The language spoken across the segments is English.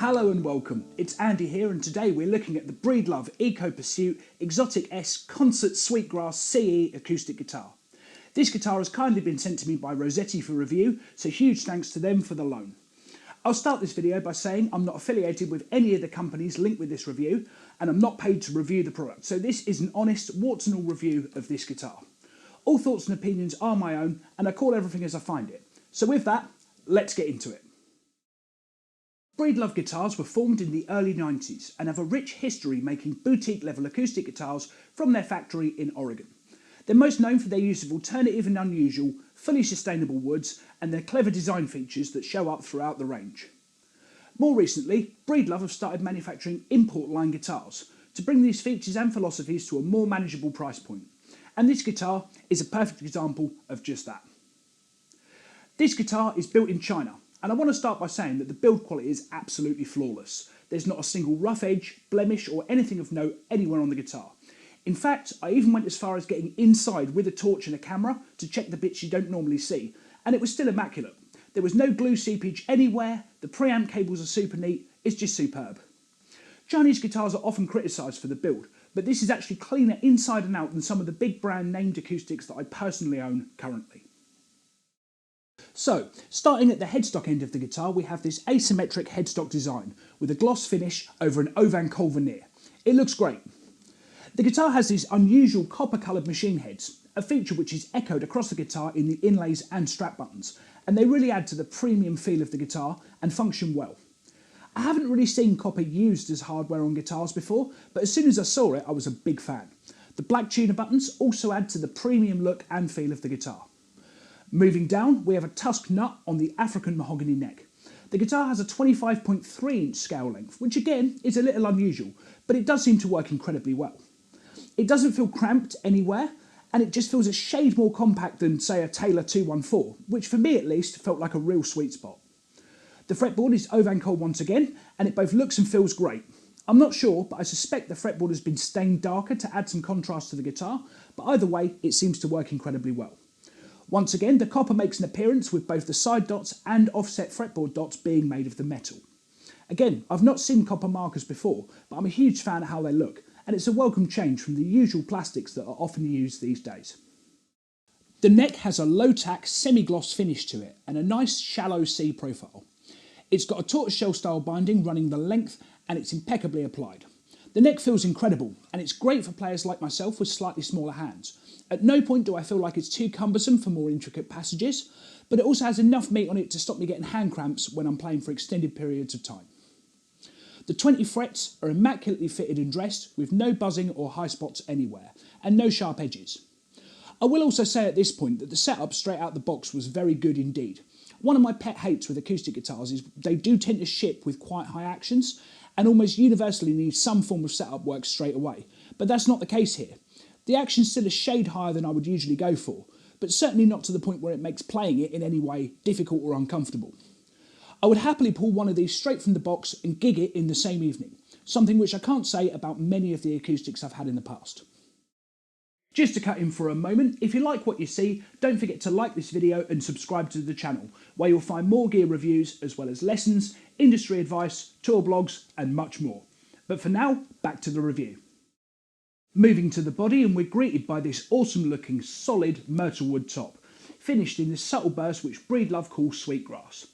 Hello and welcome, it's Andy here, and today we're looking at the Breedlove Eco Pursuit Exotic S Concert Sweetgrass CE acoustic guitar. This guitar has kindly been sent to me by Rossetti for review, so huge thanks to them for the loan. I'll start this video by saying I'm not affiliated with any of the companies linked with this review, and I'm not paid to review the product, so this is an honest, warts and all review of this guitar. All thoughts and opinions are my own, and I call everything as I find it. So with that, let's get into it. Breedlove guitars were formed in the early 90s and have a rich history making boutique-level acoustic guitars from their factory in Oregon. They're most known for their use of alternative and unusual, fully sustainable woods and their clever design features that show up throughout the range. More recently, Breedlove have started manufacturing import line guitars to bring these features and philosophies to a more manageable price point, and this guitar is a perfect example of just that. This guitar is built in China, and I want to start by saying that the build quality is absolutely flawless. There's not a single rough edge, blemish or anything of note anywhere on the guitar. In fact, I even went as far as getting inside with a torch and a camera to check the bits you don't normally see, and it was still immaculate. There was no glue seepage anywhere, the preamp cables are super neat, it's just superb. Chinese guitars are often criticised for the build, but this is actually cleaner inside and out than some of the big brand named acoustics that I personally own currently. So, starting at the headstock end of the guitar, we have this asymmetric headstock design with a gloss finish over an Auvergne veneer. It looks great. The guitar has these unusual copper coloured machine heads, a feature which is echoed across the guitar in the inlays and strap buttons, and they really add to the premium feel of the guitar and function well. I haven't really seen copper used as hardware on guitars before, but as soon as I saw it, I was a big fan. The black tuner buttons also add to the premium look and feel of the guitar. Moving down, we have a tusk nut on the African mahogany neck. The guitar has a 25.3 inch scale length, which again is a little unusual, but it does seem to work incredibly well. It doesn't feel cramped anywhere, and it just feels a shade more compact than, say, a Taylor 214, which for me at least felt like a real sweet spot. The fretboard is Auvergne once again, and it both looks and feels great. I'm not sure, but I suspect the fretboard has been stained darker to add some contrast to the guitar, but either way, it seems to work incredibly well. Once again, the copper makes an appearance with both the side dots and offset fretboard dots being made of the metal. Again, I've not seen copper markers before, but I'm a huge fan of how they look, and it's a welcome change from the usual plastics that are often used these days. The neck has a low-tack, semi-gloss finish to it, and a nice shallow C profile. It's got a tortoiseshell style binding running the length, and it's impeccably applied. The neck feels incredible, and it's great for players like myself with slightly smaller hands. At no point do I feel like it's too cumbersome for more intricate passages, but it also has enough meat on it to stop me getting hand cramps when I'm playing for extended periods of time. The 20 frets are immaculately fitted and dressed with no buzzing or high spots anywhere, and no sharp edges. I will also say at this point that the setup straight out the box was very good indeed. One of my pet hates with acoustic guitars is they do tend to ship with quite high actions, and almost universally need some form of setup work straight away, but that's not the case here. The action's still a shade higher than I would usually go for, but certainly not to the point where it makes playing it in any way difficult or uncomfortable. I would happily pull one of these straight from the box and gig it in the same evening, something which I can't say about many of the acoustics I've had in the past. Just to cut in for a moment, if you like what you see, don't forget to like this video and subscribe to the channel, where you'll find more gear reviews as well as lessons, industry advice, tour blogs and much more. But for now, back to the review. Moving to the body, and we're greeted by this awesome looking solid myrtle wood top, finished in this subtle burst which Breedlove calls Sweetgrass.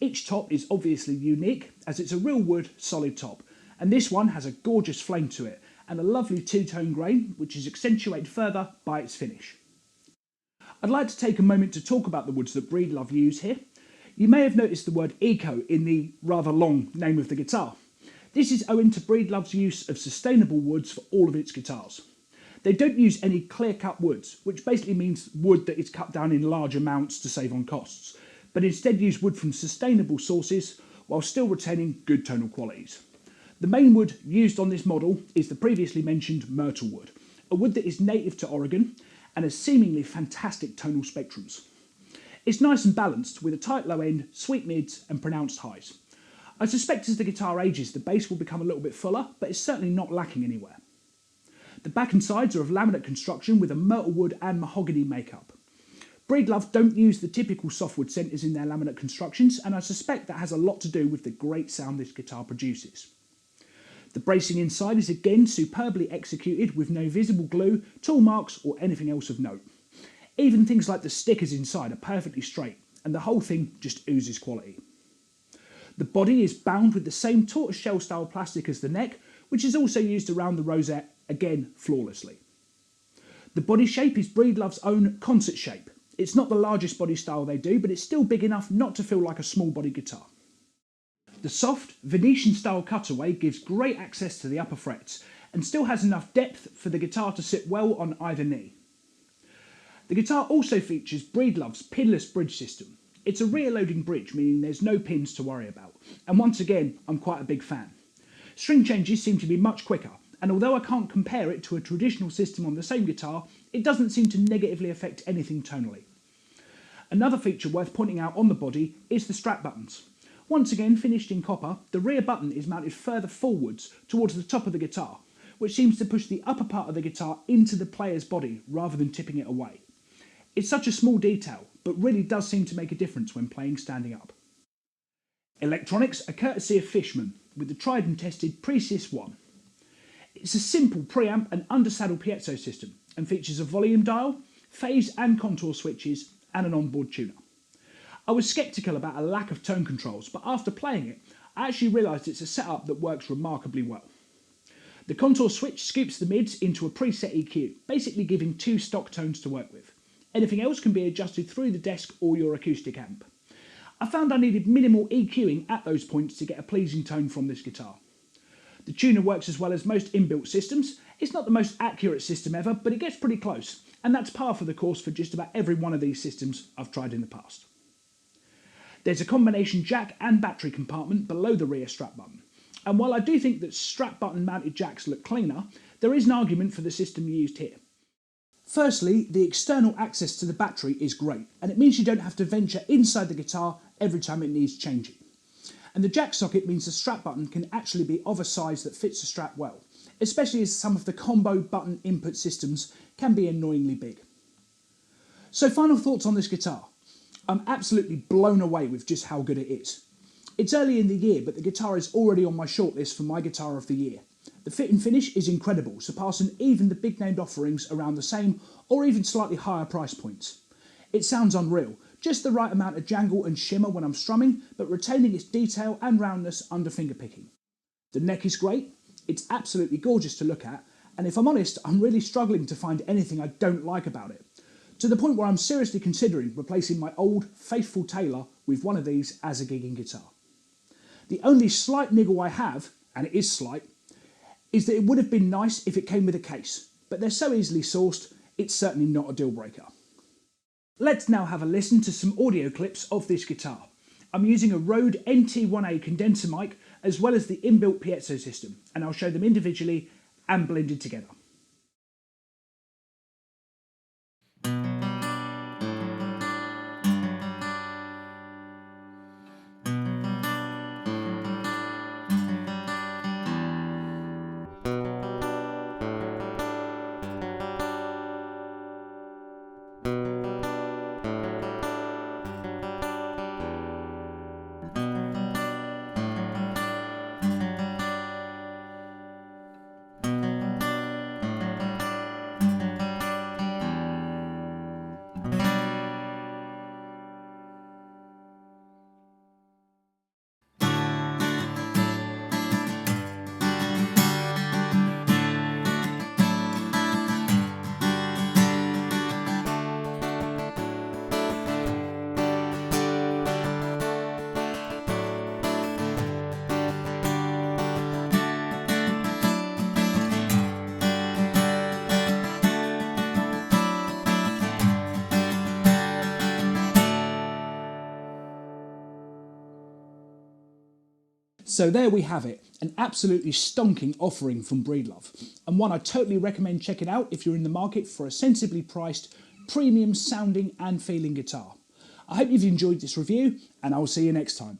Each top is obviously unique as it's a real wood solid top, and this one has a gorgeous flame to it and a lovely two-tone grain which is accentuated further by its finish. I'd like to take a moment to talk about the woods that Breedlove use here. You may have noticed the word eco in the rather long name of the guitar. This is owing to Breedlove's use of sustainable woods for all of its guitars. They don't use any clear-cut woods, which basically means wood that is cut down in large amounts to save on costs, but instead use wood from sustainable sources while still retaining good tonal qualities. The main wood used on this model is the previously mentioned myrtle wood, a wood that is native to Oregon and has seemingly fantastic tonal spectrums. It's nice and balanced with a tight low end, sweet mids and pronounced highs. I suspect as the guitar ages the bass will become a little bit fuller, but it's certainly not lacking anywhere. The back and sides are of laminate construction with a myrtle wood and mahogany makeup. Breedlove don't use the typical softwood centres in their laminate constructions, and I suspect that has a lot to do with the great sound this guitar produces. The bracing inside is again superbly executed with no visible glue, tool marks or anything else of note. Even things like the stickers inside are perfectly straight, and the whole thing just oozes quality. The body is bound with the same tortoiseshell style plastic as the neck, which is also used around the rosette, again flawlessly. The body shape is Breedlove's own concert shape. It's not the largest body style they do, but it's still big enough not to feel like a small body guitar. The soft, Venetian style cutaway gives great access to the upper frets, and still has enough depth for the guitar to sit well on either knee. The guitar also features Breedlove's pinless bridge system. It's a rear loading bridge, meaning there's no pins to worry about, and once again, I'm quite a big fan. String changes seem to be much quicker, and although I can't compare it to a traditional system on the same guitar, it doesn't seem to negatively affect anything tonally. Another feature worth pointing out on the body is the strap buttons. Once again finished in copper, the rear button is mounted further forwards towards the top of the guitar, which seems to push the upper part of the guitar into the player's body rather than tipping it away. It's such a small detail, but really does seem to make a difference when playing standing up. Electronics are courtesy of Fishman, with the tried and tested Presys 1. It's a simple preamp and undersaddle piezo system, and features a volume dial, phase and contour switches, and an onboard tuner. I was sceptical about a lack of tone controls, but after playing it, I actually realised it's a setup that works remarkably well. The contour switch scoops the mids into a preset EQ, basically giving two stock tones to work with. Anything else can be adjusted through the desk or your acoustic amp. I found I needed minimal EQing at those points to get a pleasing tone from this guitar. The tuner works as well as most inbuilt systems. It's not the most accurate system ever, but it gets pretty close, and that's par for the course for just about every one of these systems I've tried in the past. There's a combination jack and battery compartment below the rear strap button, and while I do think that strap button mounted jacks look cleaner, there is an argument for the system used here. Firstly, the external access to the battery is great, and it means you don't have to venture inside the guitar every time it needs changing. And the jack socket means the strap button can actually be of a size that fits the strap well, especially as some of the combo button input systems can be annoyingly big. So final thoughts on this guitar. I'm absolutely blown away with just how good it is. It's early in the year, but the guitar is already on my shortlist for my guitar of the year. The fit and finish is incredible, surpassing even the big named offerings around the same or even slightly higher price points. It sounds unreal, just the right amount of jangle and shimmer when I'm strumming, but retaining its detail and roundness under fingerpicking. The neck is great, it's absolutely gorgeous to look at, and if I'm honest, I'm really struggling to find anything I don't like about it, to the point where I'm seriously considering replacing my old faithful Taylor with one of these as a gigging guitar. The only slight niggle I have, and it is slight, is that it would have been nice if it came with a case, but they're so easily sourced, it's certainly not a deal breaker. Let's now have a listen to some audio clips of this guitar. I'm using a Rode NT1A condenser mic as well as the inbuilt piezo system, and I'll show them individually and blended together. So there we have it, an absolutely stonking offering from Breedlove, and one I totally recommend checking out if you're in the market for a sensibly priced, premium sounding and feeling guitar. I hope you've enjoyed this review, and I will see you next time.